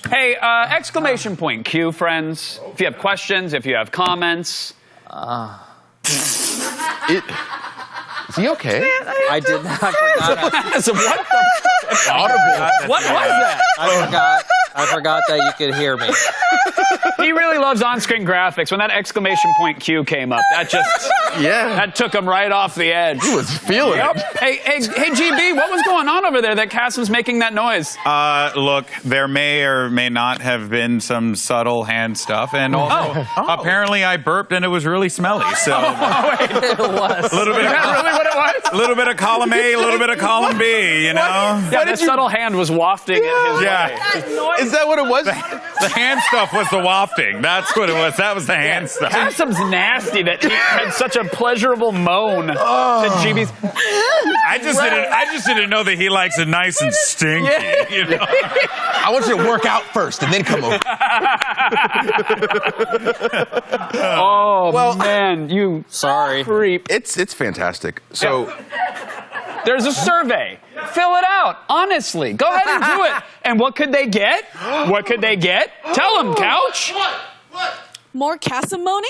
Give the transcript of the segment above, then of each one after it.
Hey, exclamation point Q, friends. If you have questions, if you have comments. Is he okay? I did not. I So what the? Audible. What was that? I forgot that you could hear me. He really loves on-screen graphics. When that exclamation point Q came up, that took him right off the edge. He was feeling it. Hey, GB, what was going on over there that Cass was making that noise? Look, there may or may not have been some subtle hand stuff, and also apparently I burped and it was really smelly. So It was. a little bit Is of that really what it was? a little bit of column A, a little bit of column B. You know. Yeah, that subtle hand was wafting it his way. Is that what it was? The hand stuff was the wafting. That's what it was. That was the hand stuff. Cassum's nasty that he had such a pleasurable moan to GB's. I just didn't know that he likes it nice and stinky. You know? I want you to work out first and then come over. Oh, man, you Sorry. creep. It's fantastic. So There's a survey. Fill it out, honestly. Go ahead and do it. And what could they get? What could they get? Tell them, Couch. What? More Cassim moaning?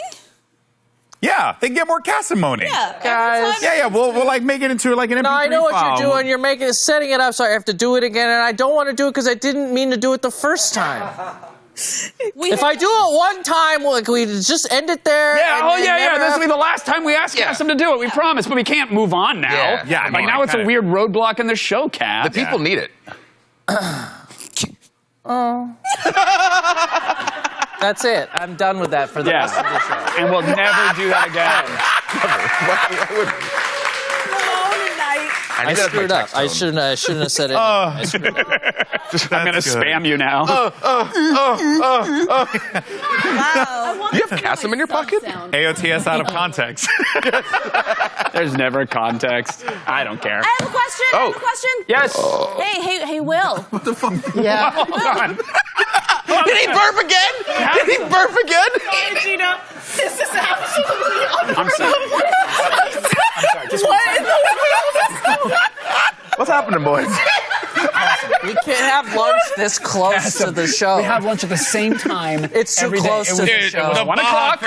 Yeah, they get more cassimony. Yeah. Guys. Yeah, we'll like make it into like an MP3 No, I know what file. you're doing. You're setting it up so I have to do it again, and I don't want to do it because I didn't mean to do it the first time. If I do it one time, like we just end it there. Yeah, and This will be the last time we ask Cass to do it. We promise, but we can't move on now. Yeah, I mean, now it's a kinda- weird roadblock in the show, Cass. the people need it. That's it. I'm done with that for the rest of the show. And we'll never do that again. I screwed up. I shouldn't have said it. I screwed up. I'm going to spam you now. You have Cassim in your pocket? AOTS out of context. There's never context. I don't care. I have a question. I have a question. Yes. Hey, Will. Yeah. Hold on. Did he burp again? Did he burp again? Gina, this is absolutely I'm sorry. What in the world? What's happening, boys? We can't have lunch this close to the show. We have lunch at the same time. It's too every day. close It to was- the show. It was 1 o'clock.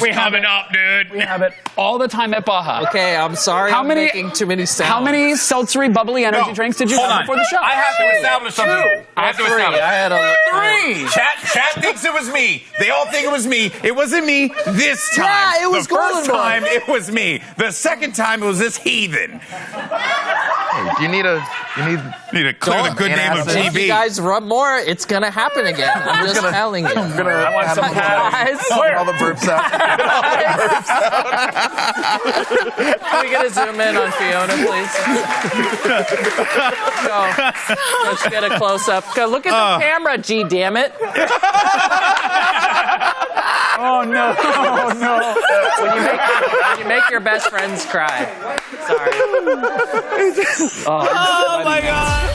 We have it up, dude. We have it all the time at Baja. Okay, I'm sorry. I'm making too many sounds. How many seltzery, bubbly energy drinks did you have before the show? I have to establish something. I have to Three. establish. I had a 3. Chat thinks it was me. They all think it was me. It wasn't me this time. Yeah, it was the first Golden Boy. time it was me. The second time it was this heathen. Hey, you need to clear the good name of If If you GB. guys rub more, it's gonna happen again. I'm just telling you. I'm gonna I want have some Guys, all the burps out. can we get a zoom in on Fiona, please? Let's get a close up. Look at the camera, G. Damn it! Oh, no. Oh, no. When you make your best friends cry. Sorry. Oh, my God.